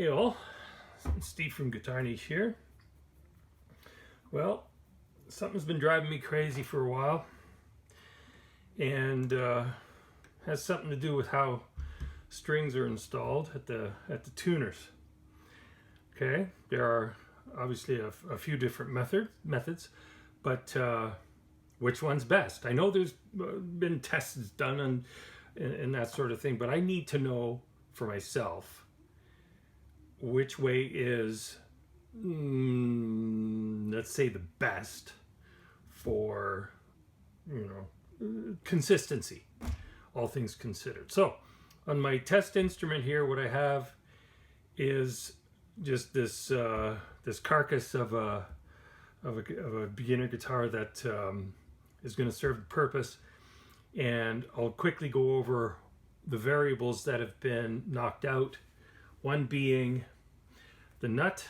Hey all, Steve from GuitarNiche here. Well, something's been driving me crazy for a while, and has something to do with how strings are installed at the tuners. Okay, there are obviously a few different methods, but which one's best? I know there's been tests done and that sort of thing, but I need to know for myself which way is, let's say, the best for, consistency, all things considered. So on my test instrument here, what I have is just this this carcass of a beginner guitar that is going to serve the purpose, and I'll quickly go over the variables that have been knocked out. One being the nut.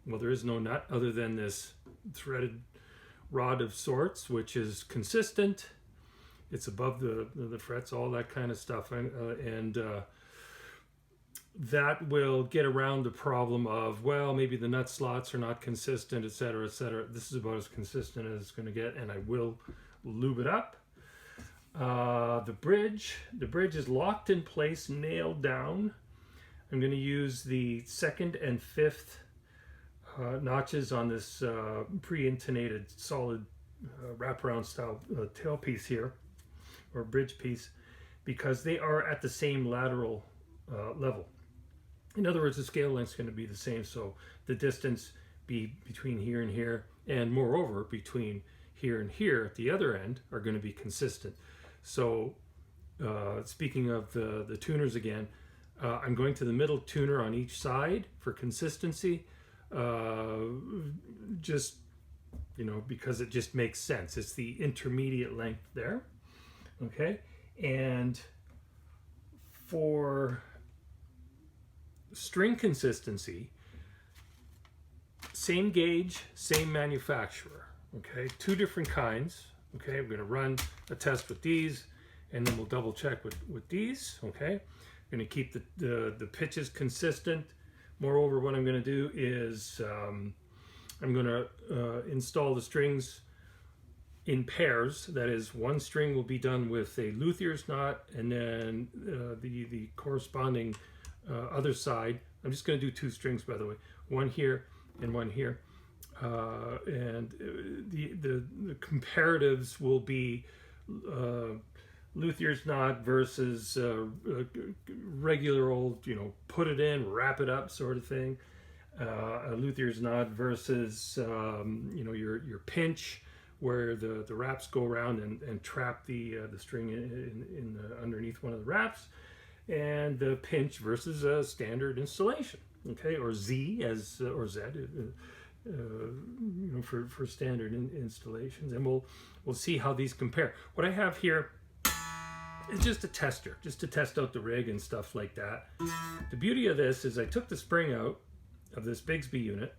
Well, there is no nut other than this threaded rod of sorts, which is consistent. It's above the frets, all that kind of stuff, and that will get around the problem of, well, maybe the nut slots are not consistent, etc., etc. This is about as consistent as it's going to get, and I will lube it up. The bridge is locked in place, nailed down. I'm going to use the 2nd and 5th notches on this pre-intonated solid wraparound style tailpiece here, or bridge piece, because they are at the same lateral level. In other words, the scale length is going to be the same, so the distance between here and here, and moreover between here and here at the other end, are going to be consistent. So speaking of the tuners again, I'm going to the middle tuner on each side for consistency, just, because it just makes sense. It's the intermediate length there, okay? And for string consistency, same gauge, same manufacturer, okay? Two different kinds, okay? We're gonna run a test with these, and then we'll double check with these, okay? I'm going to keep the pitches consistent. Moreover, what I'm going to do is I'm going to install the strings in pairs. That is, one string will be done with a luthier's knot, and then the corresponding other side. I'm just going to do 2 strings, by the way, one here and one here. And the comparatives will be luthier's knot versus regular old, put it in, wrap it up sort of thing. A luthier's knot versus, your pinch, where the wraps go around and trap the string in underneath one of the wraps, and the pinch versus a standard installation, okay, or Z or Z. For standard installations, and we'll see how these compare. What I have here is just a tester, just to test out the rig and stuff like that. The beauty of this is I took the spring out of this Bigsby unit.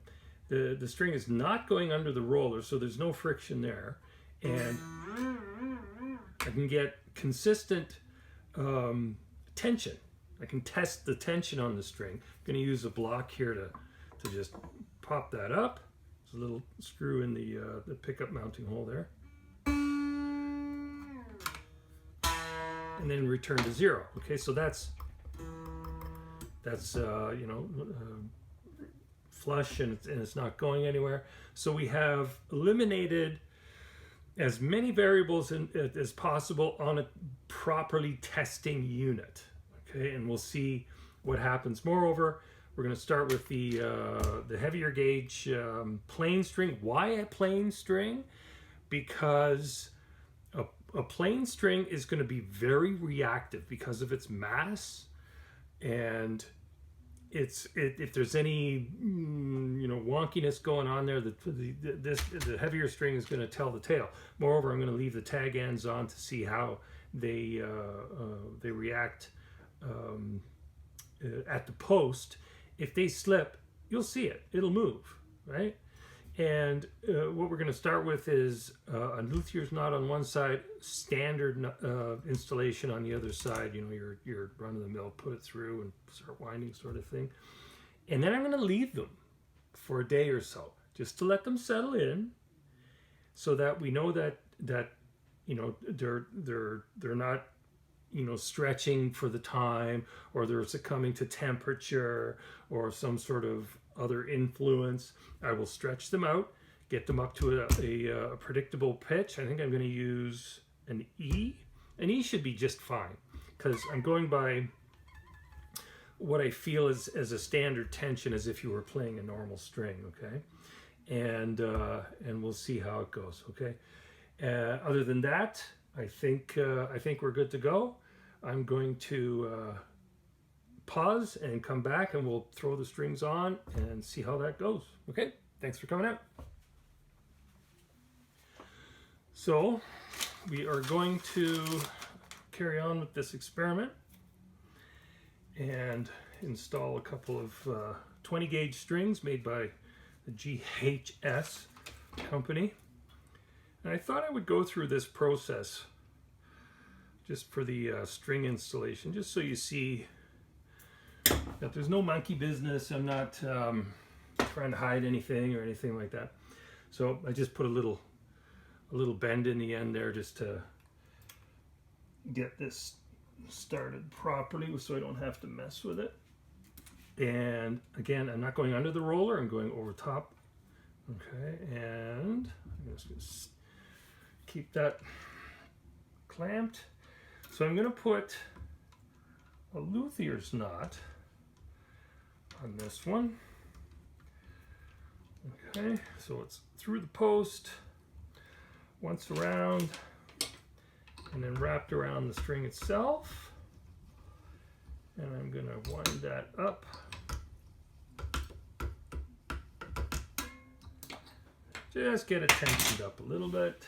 The string is not going under the roller, so there's no friction there, and I can get consistent tension. I can test the tension on the string. I'm going to use a block here to just pop that up. There's a little screw in the pickup mounting hole there, and then return to 0. Okay, so that's flush, and it's not going anywhere. So we have eliminated as many variables as possible on a properly testing unit. Okay, and we'll see what happens. Moreover, we're going to start with the heavier gauge plain string. Why a plain string? Because a plain string is going to be very reactive because of its mass, and if there's any wonkiness going on there, the heavier string is going to tell the tale. Moreover, I'm going to leave the tag ends on to see how they react at the post. If they slip, you'll see it. It'll move, right? And what we're going to start with is a luthier's knot on one side, standard installation on the other side. Your run-of-the-mill, put it through and start winding sort of thing. And then I'm going to leave them for a day or so, just to let them settle in, so that we know that you know, they're not, you know, stretching for the time, or they're succumbing to temperature or some sort of other influence. I will stretch them out, get them up to a predictable pitch. I think I'm going to use an E. An E should be just fine, because I'm going by what I feel is as a standard tension, as if you were playing a normal string, okay? And we'll see how it goes, okay? Other than that, I think we're good to go. I'm going to pause and come back, and we'll throw the strings on and see how that goes. Okay, thanks for coming out. So we are going to carry on with this experiment and install a couple of 20 gauge strings made by the GHS company. And I thought I would go through this process just for the string installation, just so you see that there's no monkey business. I'm not trying to hide anything or anything like that. So I just put a little bend in the end there, just to get this started properly, so I don't have to mess with it. And again, I'm not going under the roller, I'm going over top. Okay, and I'm just going to keep that clamped. So I'm going to put a luthier's knot on this one. Okay, so it's through the post, once around, and then wrapped around the string itself. And I'm going to wind that up. Just get it tensioned up a little bit.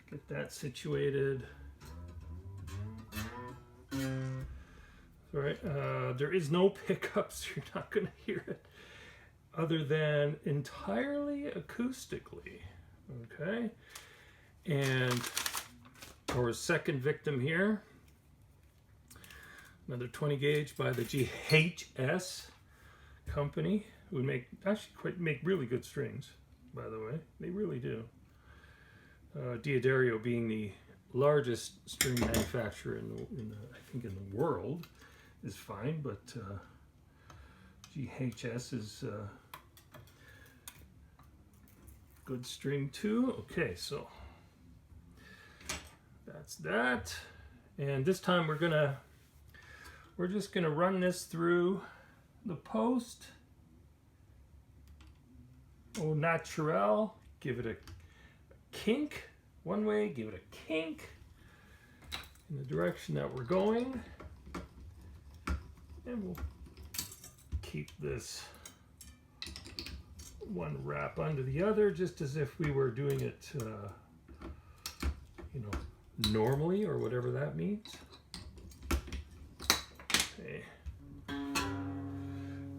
Get that situated. All right, there is no pickups. You're not going to hear it other than entirely acoustically. Okay, and our second victim here, another 20 gauge by the GHS company, who would make really good strings, by the way. They really do. Diodario being the largest string manufacturer I think in the world, is fine, but GHS is good string too. Okay, so that's that. And this time we're just gonna run this through the post au naturel. Give it a kink one way, give it a kink in the direction that we're going, and we'll keep this one wrap under the other, just as if we were doing it you know, normally, or whatever that means. Okay,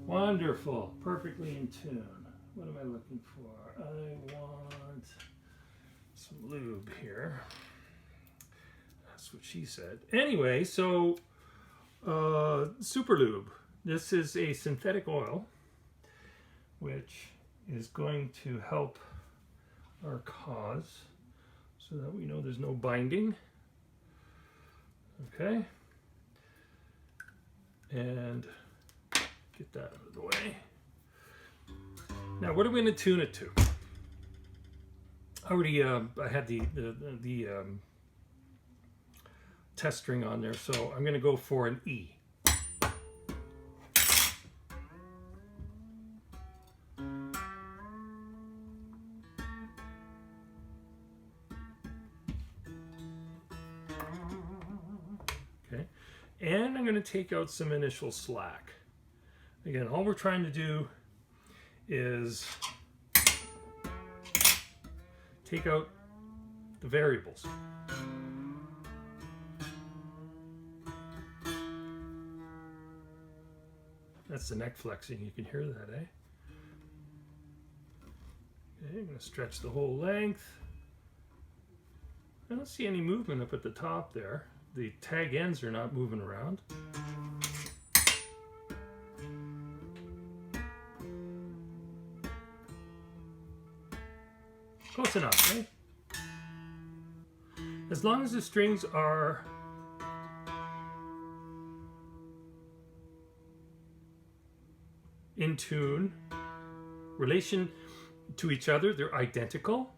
wonderful, perfectly in tune. What am I looking for? I want some lube here. That's what she said. Anyway, so super lube. This is a synthetic oil, which is going to help our cause, so that we know there's no binding. Okay, and get that out of the way. Now, what are we going to tune it to? I had the test string on there, so I'm going to go for an E. Okay, and I'm going to take out some initial slack. Again, all we're trying to do is take out the variables. That's the neck flexing, you can hear that, eh? Okay, I'm going to stretch the whole length. I don't see any movement up at the top there. The tag ends are not moving around. Close enough, right? As long as the strings are in tune, relation to each other, they're identical,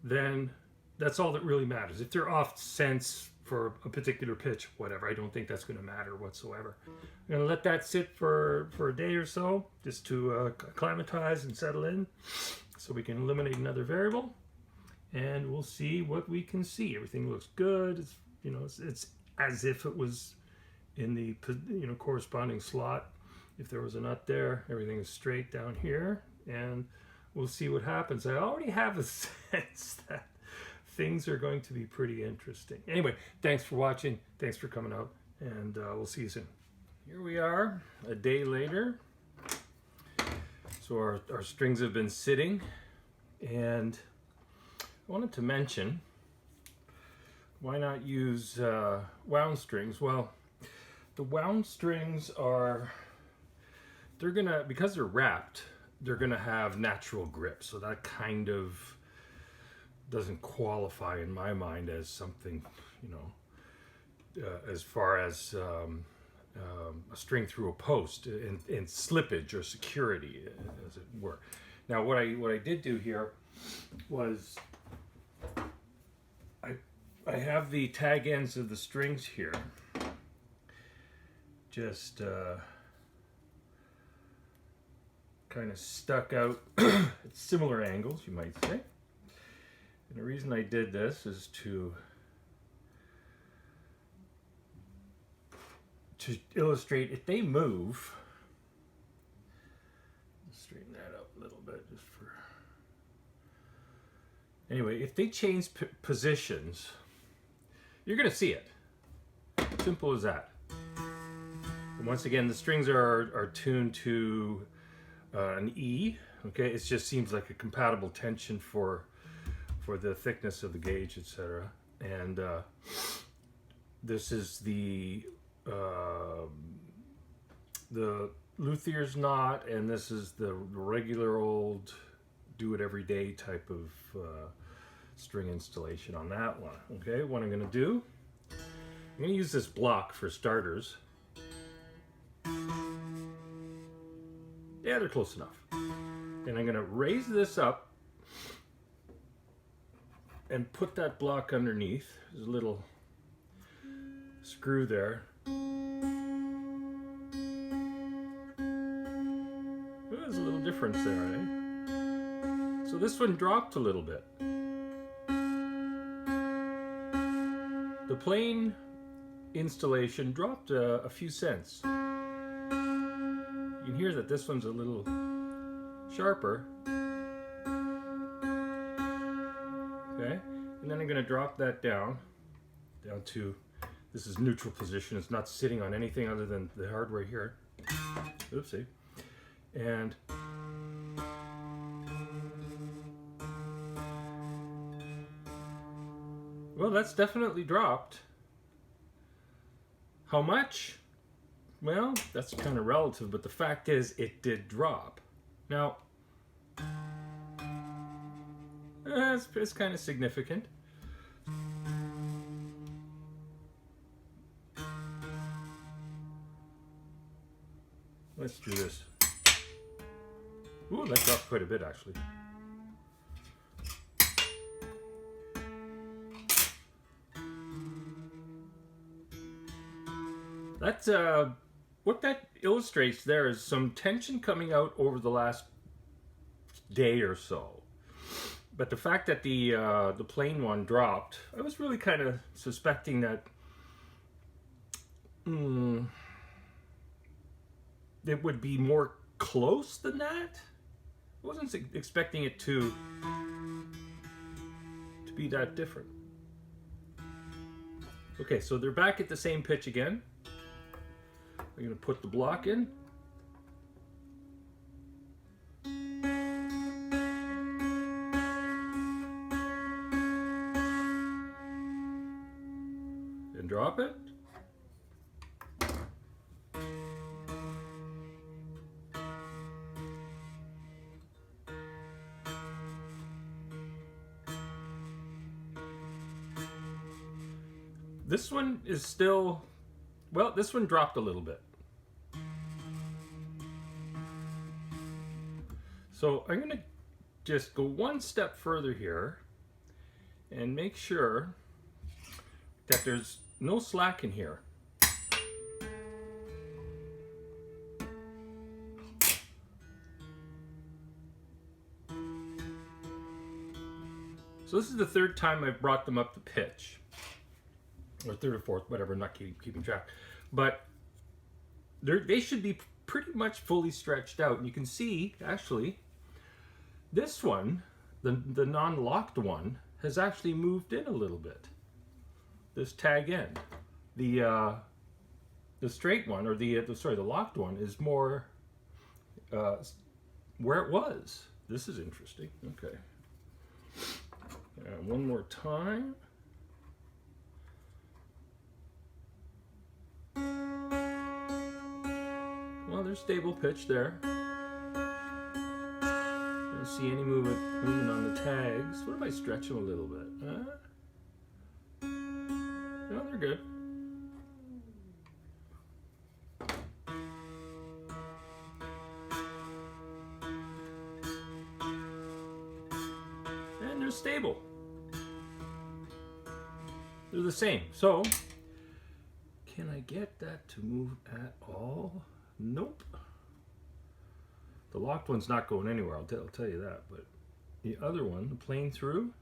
then that's all that really matters. If they're off cents for a particular pitch, whatever, I don't think that's going to matter whatsoever. I'm going to let that sit for a day or so, just to acclimatize and settle in, so we can eliminate another variable, and we'll see what we can see. Everything looks good. It's, you know, it's as if it was in the, you know, corresponding slot. If there was a nut there, everything is straight down here, and we'll see what happens. I already have a sense that things are going to be pretty interesting. Anyway, thanks for watching. Thanks for coming out, and we'll see you soon. Here we are, a day later. So our strings have been sitting, and I wanted to mention, why not use wound strings? Well, the wound strings are, they're gonna, because they're wrapped, they're gonna have natural grip. So that kind of doesn't qualify in my mind as something, you know, as far as a string through a post in slippage or security, as it were. Now, what I did do here was I have the tag ends of the strings here, just kind of stuck out at similar angles, you might say. And the reason I did this is to illustrate, if they move, straighten that up a little bit just for, anyway, if they change positions, you're going to see it. Simple as that. And once again, the strings are tuned to an E. Okay, it just seems like a compatible tension for the thickness of the gauge, etc. And this is the luthier's knot, and this is the regular old do it every day type of string installation on that one. Okay, what I'm going to do, I'm going to use this block for starters. Yeah, they're close enough. And I'm going to raise this up and put that block underneath. There's a little screw there. There's a little difference there, eh? So this one dropped a little bit. The plain installation dropped a few cents. You can hear that this one's a little sharper. Okay, and then I'm going to drop that down to, this is neutral position. It's not sitting on anything other than the hardware here. Oopsie. And well, that's definitely dropped. How much? Well, that's kind of relative, but the fact is it did drop. Now, it's kind of significant. Let's do this. Ooh, that dropped quite a bit, actually. That's what that illustrates there is some tension coming out over the last day or so. But the fact that the plain one dropped, I was really kind of suspecting that it would be more close than that. I wasn't expecting it to be that different. Okay, so they're back at the same pitch again. I'm going to put the block in. And drop it. This one is still, well, this one dropped a little bit. So I'm going to just go one step further here and make sure that there's no slack in here. So this is the third time I've brought them up to pitch, or third or fourth, whatever, I'm not keeping track. But they should be pretty much fully stretched out. And you can see, actually, this one, the non-locked one, has actually moved in a little bit. This tag end. The straight one, or the locked one, is more where it was. This is interesting. Okay. One more time. Well, there's stable pitch there. Don't see any movement on the tags. What if I stretch them a little bit? No, they're good. And they're stable. They're the same. So, can I get that to move at all? Nope. The locked one's not going anywhere, I'll tell you that. But the other one, the plain through,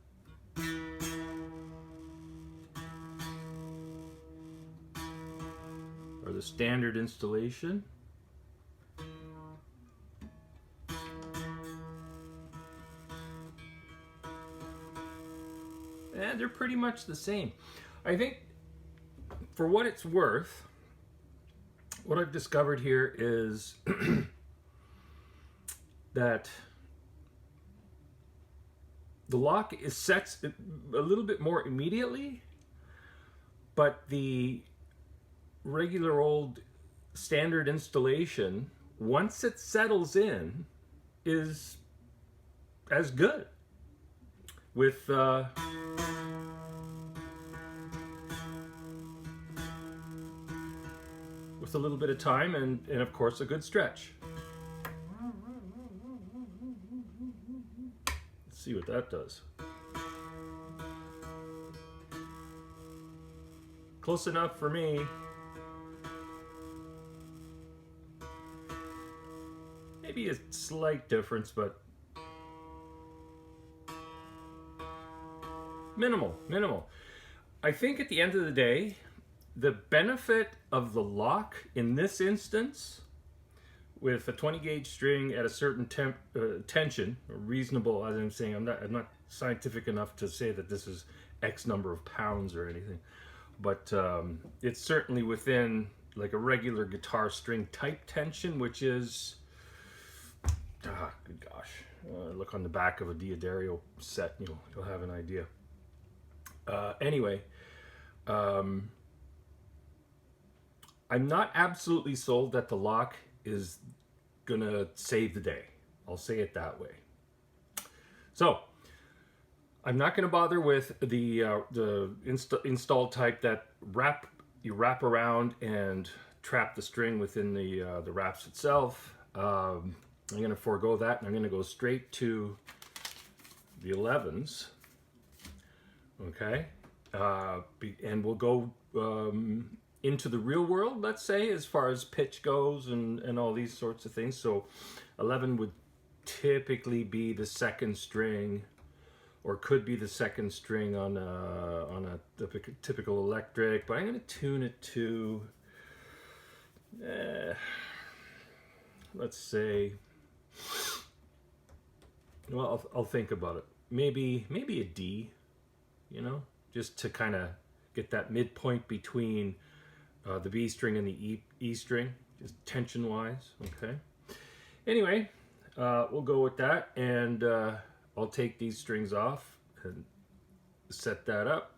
or the standard installation, and they're pretty much the same. I think, for what it's worth, what I've discovered here is that the lock is sets a little bit more immediately, but the regular old standard installation, once it settles in, is as good. With a little bit of time and of course a good stretch. Let's see what that does. Close enough for me. Maybe a slight difference, but minimal. I think at the end of the day, the benefit of the lock in this instance, with a 20 gauge string at a certain tension, reasonable, as I'm saying, I'm not scientific enough to say that this is X number of pounds or anything, but it's certainly within like a regular guitar string type tension, which is, good gosh, look on the back of a D'Addario set, you'll have an idea. Anyway, I'm not absolutely sold that the lock is gonna save the day. I'll say it that way. So I'm not gonna bother with the install type that you wrap around and trap the string within the wraps itself. I'm gonna forego that, and I'm gonna go straight to the 11s. Okay, and we'll go into the real world, let's say, as far as pitch goes and all these sorts of things. So 11 would typically be the second string, or could be the second string on a typical electric, but I'm going to tune it to, let's say, well, I'll think about it. Maybe a D, just to kind of get that midpoint between the B string and the E string, just tension-wise, okay? Anyway, we'll go with that, and I'll take these strings off and set that up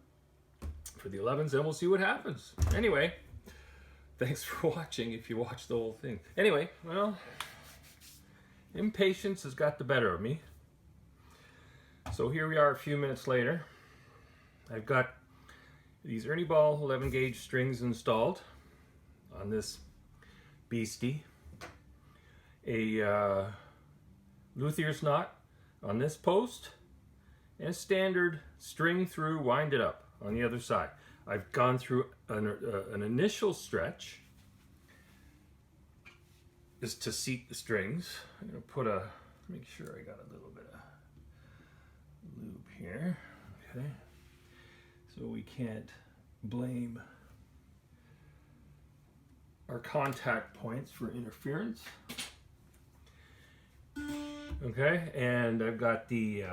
for the 11s, and we'll see what happens. Anyway, thanks for watching, if you watched the whole thing. Anyway, well, impatience has got the better of me. So here we are a few minutes later. I've got these Ernie Ball 11 gauge strings installed on this beastie. A luthier's knot on this post, and a standard string through, wind it up on the other side. I've gone through an initial stretch is to seat the strings. I'm going to make sure I got a little bit of lube here. Okay, so we can't blame our contact points for interference. Okay, and I've got the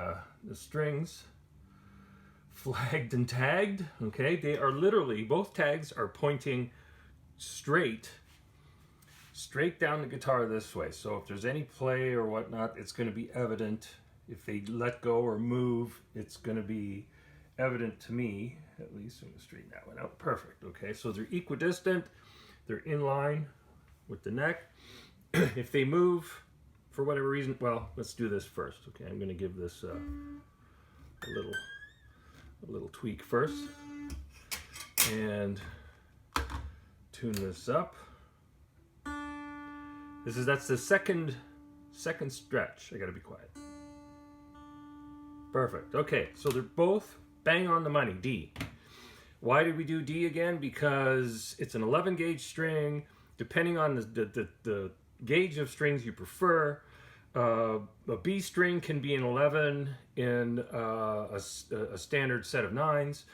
strings flagged and tagged. Okay, they are literally, both tags are pointing straight down the guitar this way. So if there's any play or whatnot, it's going to be evident. If they let go or move, it's going to be evident to me, at least. I'm going to straighten that one out. Perfect. Okay, so they're equidistant. They're in line with the neck. If they move for whatever reason, well, let's do this first. Okay, I'm going to give this a little tweak first and tune this up. That's the second stretch. I got to be quiet. Perfect. Okay, so they're both bang on the money, D. Why did we do D again? Because it's an 11 gauge string. Depending on the gauge of strings you prefer, a B string can be an 11 in a standard set of 9s.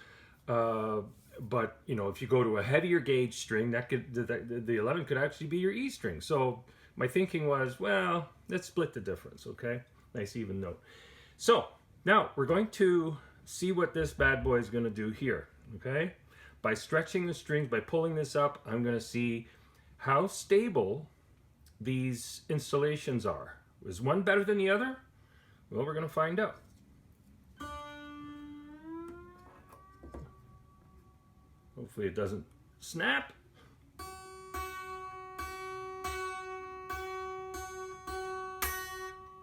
But you know, if you go to a heavier gauge string, the 11 could actually be your E string. So my thinking was, well, let's split the difference. Okay, nice even note. So now we're going to see what this bad boy is going to do here. Okay, by stretching the strings, by pulling this up, I'm going to see how stable these installations are. Is one better than the other? Well, we're going to find out. Hopefully it doesn't snap.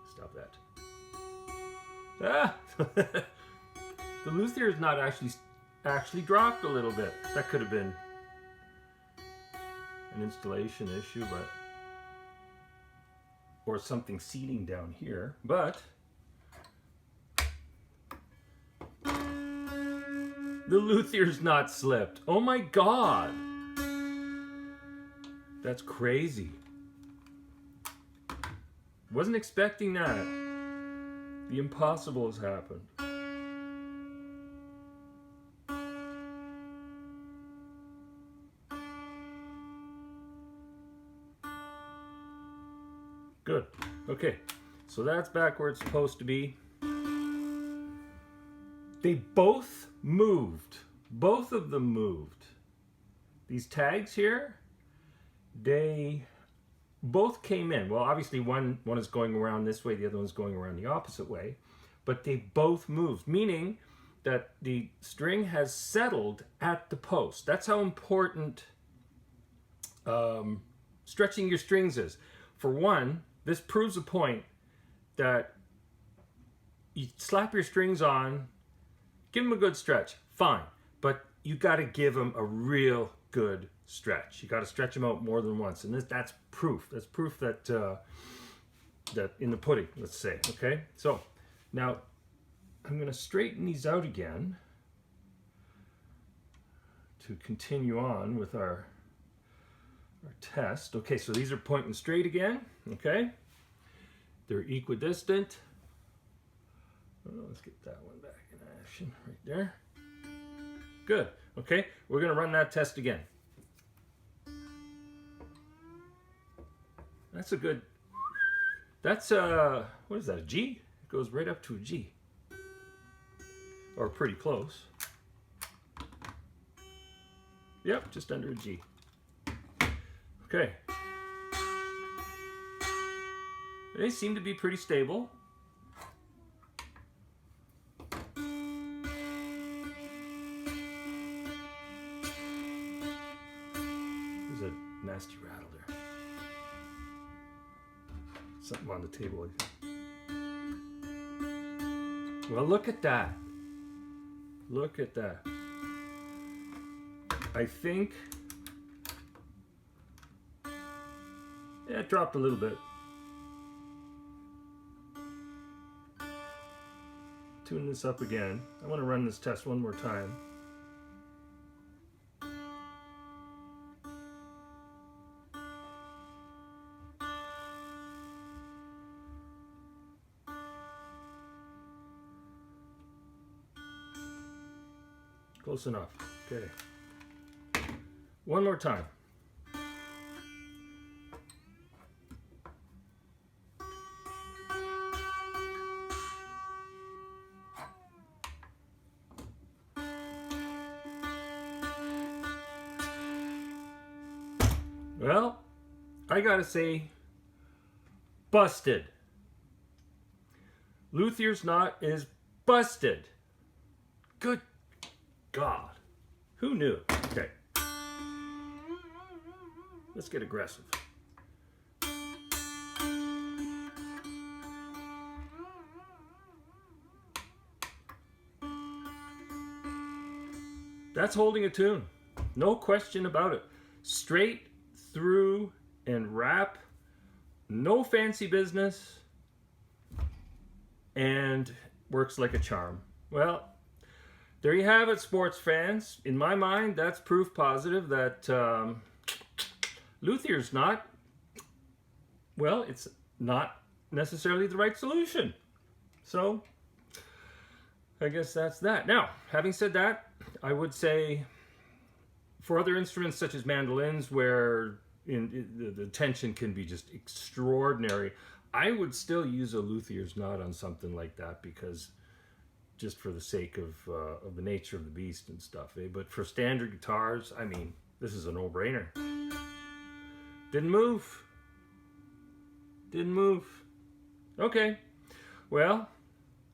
Stop that. Ah! The luthier is not actually dropped a little bit. That could have been an installation issue, but or something seating down here, but the luthier's not slipped. Oh my God. That's crazy. Wasn't expecting that. The impossible has happened. Good. Okay, so that's back where it's supposed to be. They both moved. Both of them moved. These tags here, they both came in. Well, obviously one is going around this way, the other one's going around the opposite way, but they both moved, meaning that the string has settled at the post. That's how important stretching your strings is. For one, this proves a point that you slap your strings on, give them a good stretch, fine. But you got to give them a real good stretch. You got to stretch them out more than once, and that's proof. That's proof that that in the pudding, let's say. Okay, so now I'm going to straighten these out again to continue on with our test. Okay, so these are pointing straight again. Okay, they're equidistant. Oh, let's get that one back in action right there. Good. Okay, we're going to run that test again. That's a good, that's what is that, a G? It goes right up to a G. Or pretty close. Yep, just under a G. Okay. They seem to be pretty stable. There's a nasty rattle there. Something on the table. Well, look at that. Look at that. I think, yeah, it dropped a little bit. Tune this up again. I want to run this test one more time. Close enough. Okay. One more time. Well, I gotta say, busted. Luthier's knot is busted. Good God. Who knew? Okay. Let's get aggressive. That's holding a tune. No question about it. Straight through and wrap. No fancy business. And works like a charm. Well, there you have it, sports fans. In my mind, that's proof positive that luthier's knot, well, it's not necessarily the right solution. So, I guess that's that. Now, having said that, I would say for other instruments such as mandolins where the tension can be just extraordinary, I would still use a luthier's knot on something like that because just for the sake of the nature of the beast and stuff. But for standard guitars, I mean, this is a no-brainer. Didn't move. Didn't move. Okay. Well,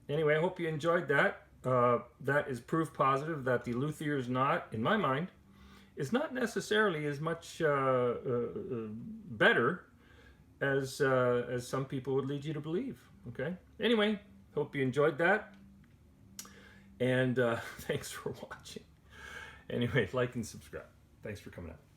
anyway, I hope you enjoyed that. That is proof positive that the luthier's knot, in my mind, is not necessarily as much better as some people would lead you to believe. Okay. Anyway, hope you enjoyed that. And thanks for watching. Anyway, like and subscribe. Thanks for coming out.